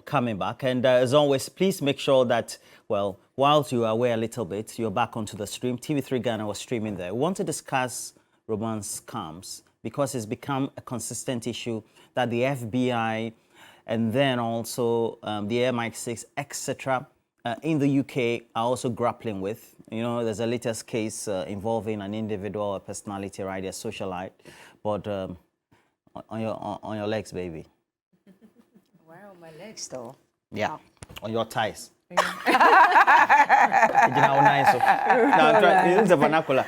coming back. And as always, please make sure that, well, whilst you are away a little bit, you're back onto the stream. TV3 Ghana was streaming there. We want to discuss romance scams because it's become a consistent issue that the FBI and then also the MI6, etc., in the UK are also grappling with. You know, there's a latest case involving an individual, a personality, right, a socialite, but on your legs, baby. Where are my legs, though? Yeah, oh. On your thighs. Yeah. It's a vernacular.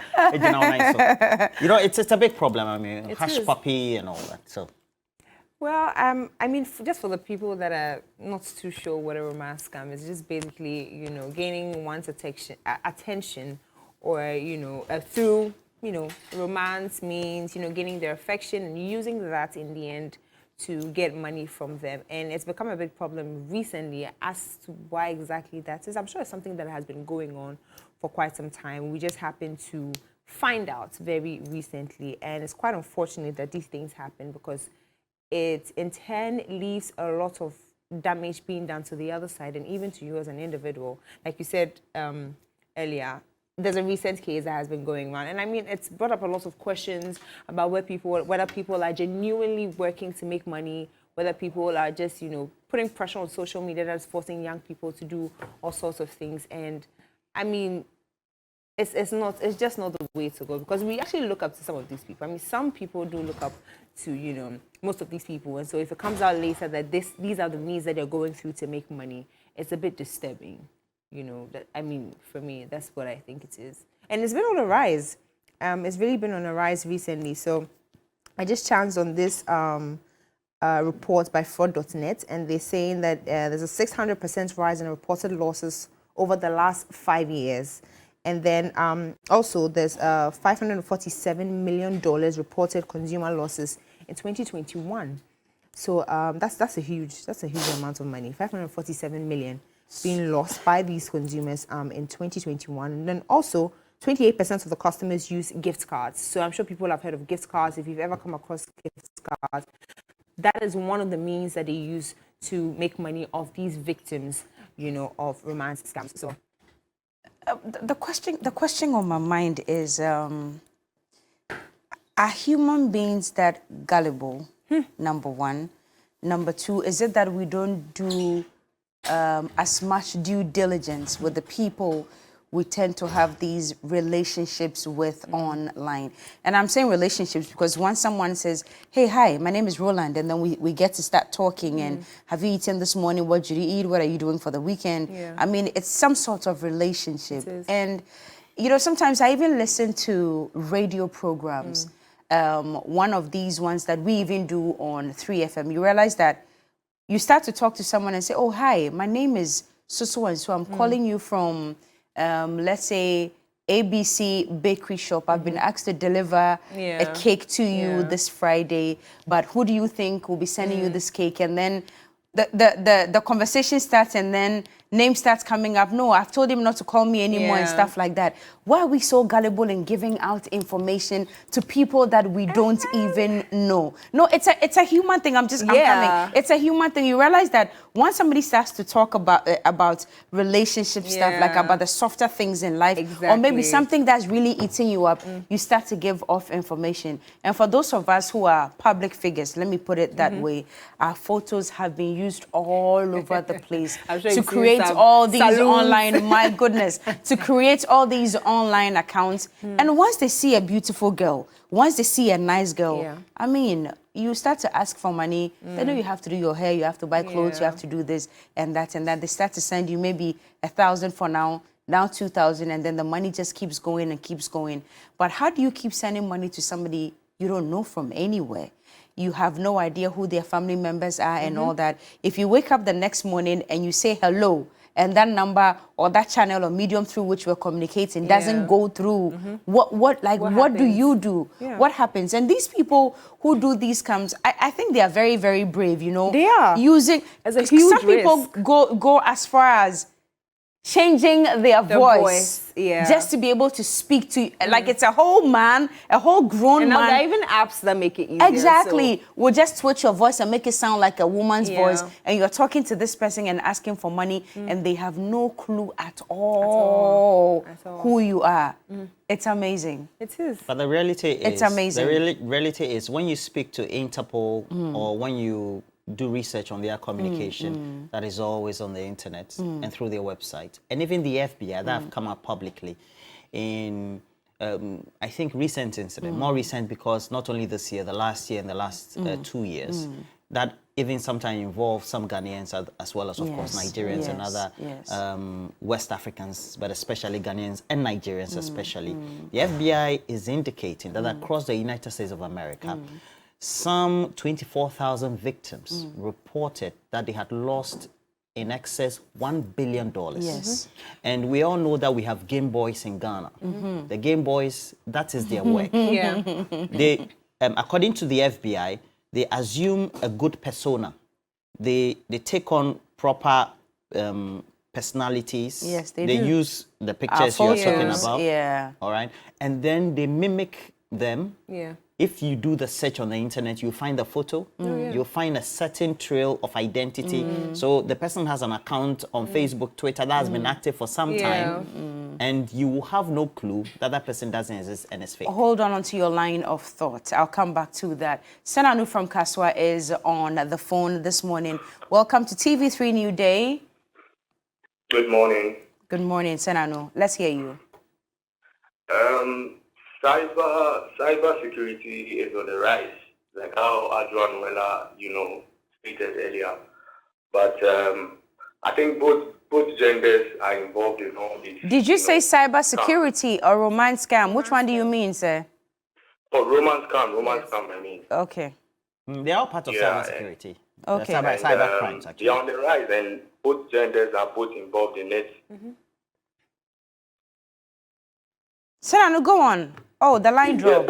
You know, it's a big problem. I mean, hush puppy and all that. So. Well, I mean, just for the people that are not too sure what a romance scam is, just basically, you know, gaining one's attention or, you know, through, you know, romance means, you know, gaining their affection and using that in the end to get money from them. And it's become a big problem recently as to why exactly that is. I'm sure it's something that has been going on for quite some time. We just happened to find out very recently. And it's quite unfortunate that these things happen because it in turn leaves a lot of damage being done to the other side and even to you as an individual. Like you said earlier, there's a recent case that has been going around. And I mean, it's brought up a lot of questions about whether people are genuinely working to make money, whether people are just, you know, putting pressure on social media that's forcing young people to do all sorts of things. And I mean, it's just not the way to go because we actually look up to some of these people. I mean, some people do look up to, you know, most of these people. And so if it comes out later that these are the means that they're going through to make money, it's a bit disturbing. You know, that, I mean, for me, that's what I think it is. And it's been on a rise. It's really been on a rise recently. So I just chanced on this report by fraud.net, and they're saying that there's a 600% rise in reported losses over the last 5 years. And then also there's $547 million reported consumer losses in 2021. So that's a huge amount of money. 547 million being lost by these consumers in 2021. And then also 28% of the customers use gift cards. So I'm sure people have heard of gift cards. If you've ever come across gift cards, that is one of the means that they use to make money off these victims, you know, of romance scams. So. The question on my mind is, are human beings that gullible? Number one. Number two, is it that we don't do as much due diligence with the people we tend to have these relationships with online? And I'm saying relationships because once someone says, hey, hi, my name is Roland, and then we get to start talking and have you eaten this morning? What did you eat? What are you doing for the weekend? Yeah. I mean, it's some sort of relationship. And, you know, sometimes I even listen to radio programs. One of these ones that we even do on 3FM, you realize that you start to talk to someone and say, oh, hi, my name is so and so. I'm calling you from, let's say, ABC Bakery Shop. I've been asked to deliver a cake to you this Friday, but who do you think will be sending you this cake? And then the conversation starts and then name starts coming up. No, I've told him not to call me anymore and stuff like that. Why are we so gullible in giving out information to people that we don't even know? No, it's a human thing. I'm coming. It's a human thing. You realize that once somebody starts to talk about relationship stuff, like about the softer things in life, or maybe something that's really eating you up, you start to give off information. And for those of us who are public figures, let me put it that way, our photos have been used all over the place to create all these online, my goodness, to create all these online accounts. And once they see a beautiful girl, once they see a nice girl, I mean, you start to ask for money. They know you have to do your hair, you have to buy clothes, you have to do this and that and that. They start to send you maybe 1,000 for now 2,000, and then the money just keeps going and keeps going. But how do you keep sending money to somebody you don't know from anywhere? You have no idea who their family members are and all that. If you wake up the next morning and you say hello, and that number or that channel or medium through which we're communicating doesn't go through, what do you do? What happens? And these people who do these scams, I think they are very, very brave, you know. They are. Using, as a huge some people go as far as changing their voice, yeah. just to be able to speak to, like it's a whole man, a whole grown And now man. there are even apps that make it easier. Exactly. So. We'll just switch your voice and make it sound like a woman's Yeah. voice, and you're talking to this person and asking for money, and they have no clue at all, who you are. It's amazing. It is. But the reality is, It's amazing. The reality is, when you speak to Interpol or when you do research on their communication, that is always on the internet and through their website, and even the FBI that have come out publicly in. I think recent incident, more recent because not only this year, the last year and the last 2 years, that even sometimes involve some Ghanaians as well as, of course, Nigerians and other West Africans, but especially Ghanaians and Nigerians especially. The FBI is indicating that across the United States of America, some 24,000 victims reported that they had lost in excess $1 billion. Yes. And we all know that we have Game Boys in Ghana. The Game Boys, that is their work. Yeah. They, according to the FBI, they assume a good persona. They take on proper personalities. Yes, they do. They use the pictures you're talking about. Yeah. All right. And then they mimic them. Yeah. If you do the search on the internet, you find a photo, you'll find a certain trail of identity. So the person has an account on Facebook, Twitter that has been active for some time, and you will have no clue that that person doesn't exist and is fake. Hold on to your line of thought. I'll come back to that. Senanu from Kaswa is on the phone this morning. Welcome to TV3Newday. Good morning. Good morning, Senanu. Let's hear you. Cyber security is on the rise, like how Adrian Wella, stated earlier. But I think both genders are involved in all this. Did you say cyber security or romance scam? Which one do you mean, sir? Oh, romance scam, I mean. Okay. They are part of cyber security. Okay. Cyber crimes, actually. They're on the rise, and both genders are both involved in it. Senanu, go on. Oh, the line Yeah, dropped.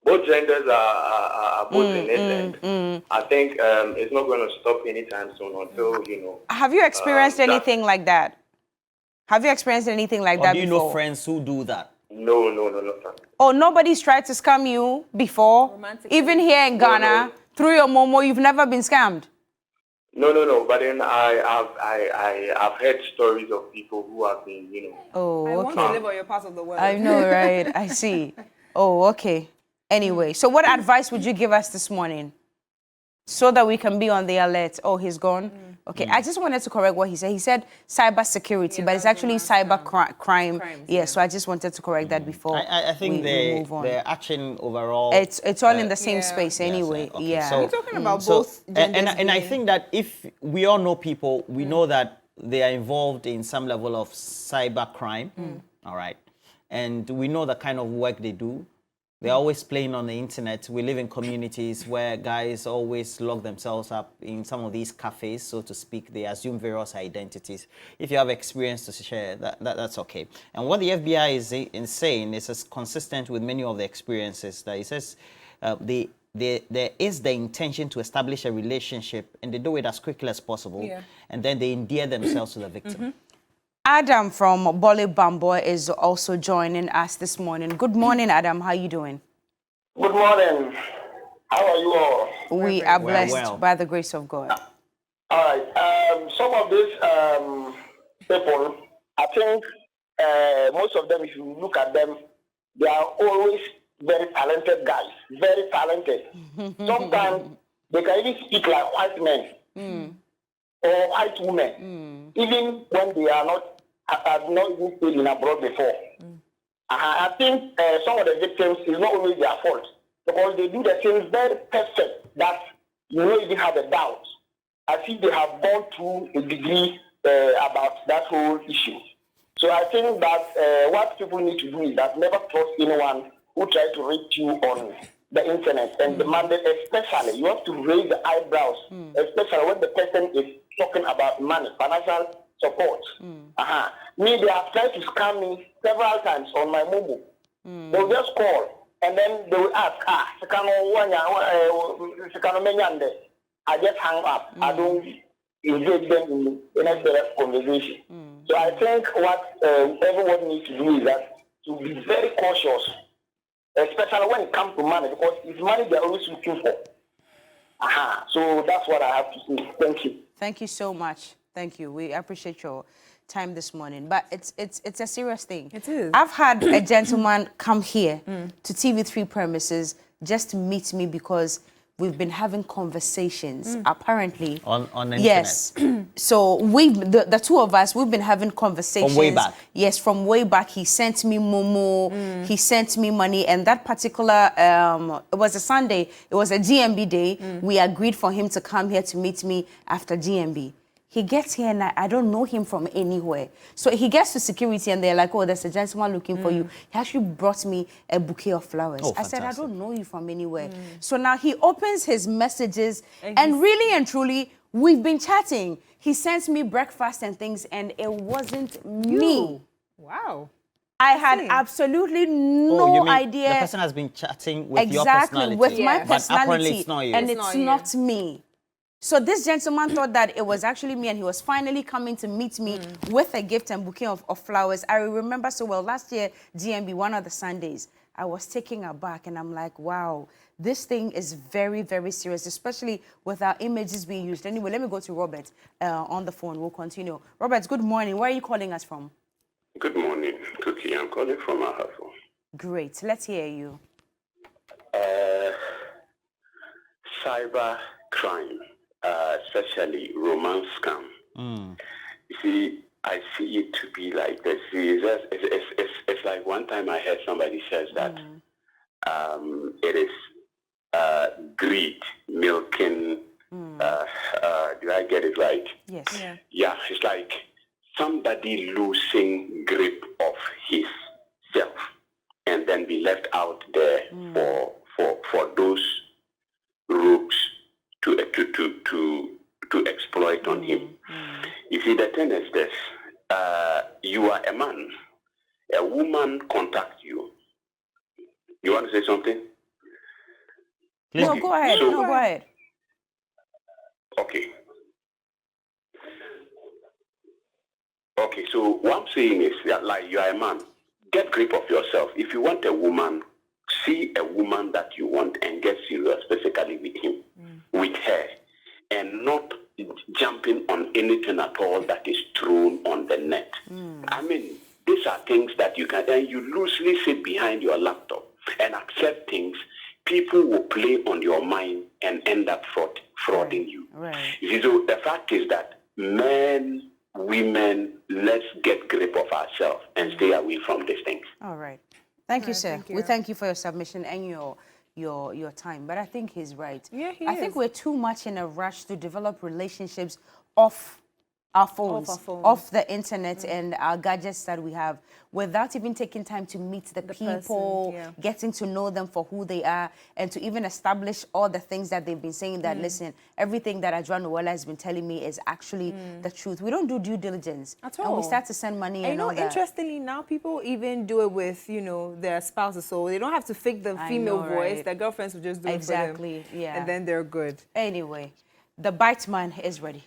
both genders are both in it, and I think it's not going to stop anytime soon until, Have you experienced anything like that? Have you experienced anything like that do you before? know friends who do that? No. Oh, nobody's tried to scam you before? Romantic. Even here in Ghana, through your Momo, you've never been scammed? No. But then I've heard stories of people who have been, Oh, I okay. want to live on your part of the world. I know, right? I see. Oh, okay. Anyway, so what advice would you give us this morning so that we can be on the alert? Oh, he's gone? Okay, I just wanted to correct what he said. He said cyber security, but it's actually cyber crime. Yeah, so I just wanted to correct that before I think we move on. their action overall... It's all in the same space anyway. Okay, Yeah. so- We're talking about both genders. And I think that if we all know people, we know that they are involved in some level of cyber crime, all right? And we know the kind of work they do. They're always playing on the internet. We live in communities where guys always lock themselves up in some of these cafes, so to speak. They assume various identities. If you have experience to share, that's okay. And what the FBI is saying is consistent with many of the experiences that it says there is the intention to establish a relationship, and they do it as quickly as possible, and then they endear themselves to the victim. Adam from Bole Bambo is also joining us this morning. Good morning, Adam. How are you doing? Good morning. How are you all? We are blessed well. by the grace of God. All right. Some of these people, I think most of them, if you look at them, they are always very talented guys, very talented. Sometimes they can even speak like white men or white women, even when they are not have not even stayed in abroad before. I think some of the victims is not always their fault because they do the things very perfect that you don't even have a doubt. I think they have gone through a degree about that whole issue. So I think that what people need to do is that never trust anyone who tries to reach you on the internet and demand it, especially you have to raise the eyebrows, especially when the person is talking about money, financial support. Me, they have tried to scam me several times on my mobile. They'll just call and then they will ask, I just hang up. I don't engage them in any conversation. So I think what everyone needs to do is that to be very cautious, especially when it comes to money, because it's money they're always looking for. So that's what I have to say. Thank you. Thank you so much. Thank you. We appreciate your time this morning. But it's a serious thing. It is. I've had a gentleman come here to TV3 premises just to meet me because we've been having conversations, apparently. On the internet? Yes. So the two of us, we've been having conversations. From way back? Yes, from way back. He sent me Momo, he sent me money, and that particular, it was a Sunday, it was a DMB day. We agreed for him to come here to meet me after DMB. He gets here and I don't know him from anywhere. So he gets to security and they're like, oh, there's a gentleman looking for you. He actually brought me a bouquet of flowers. Oh, I said, I fantastic. don't know you from anywhere. So now he opens his messages and really and truly, we've been chatting. He sends me breakfast and things and it wasn't me. Wow. I had absolutely no you mean idea. The person has been chatting with your Exactly, personality. with my But personality. apparently it's not you. And It's it's not not me. So this gentleman thought that it was actually me and he was finally coming to meet me with a gift and bouquet of flowers. I remember so well, last year, DMB, one of the Sundays, I was taken aback and I'm like, wow, this thing is very, very serious, especially with our images being used. Anyway, let me go to Robert on the phone. We'll continue. Robert, good morning. Where are you calling us from? Good morning, Cookie. I'm calling from Ahafo. Great. Let's hear you. Cyber crime, especially romance scam. You see, I see it to be like this. It's like one time I heard somebody says that it is greed milking. Did I get it right? Yes. Yeah, it's like somebody losing grip of his self and then be left out there for those rogues to exploit on him. You see, the thing is this: you are a man, a woman contacts you. You want to say something? No, go ahead. So- No, go ahead. Okay. Okay, so what I'm saying is that, like, you are a man, get grip of yourself. If you want a woman, see a woman that you want and get serious physically with him, with her, and not jumping on anything at all that is thrown on the net. I mean, these are things that you can, and you loosely sit behind your laptop and accept things. People will play on your mind and end up frauding you. Right. You see, so the fact is that men, women, let's get grip of ourselves and stay away from these things. All right. Thank you, sir. thank you. We thank you for your submission and your time. But I think he's right. Yeah, he I think is. we're too much in a rush to develop relationships off our phones, our phones. off the internet and our gadgets that we have, without even taking time to meet the people, person, yeah. getting to know them for who they are, and to even establish all the things that they've been saying that, listen, everything that Adjoa Noella has been telling me is actually the truth. We don't do due diligence. At And we all. start to send money And and you know, all that. interestingly, now people even do it with, their spouses. So they don't have to fake the I female know, voice. right? Their girlfriends will just do it for them. Exactly, yeah. And then they're good. Anyway, the bite man is ready.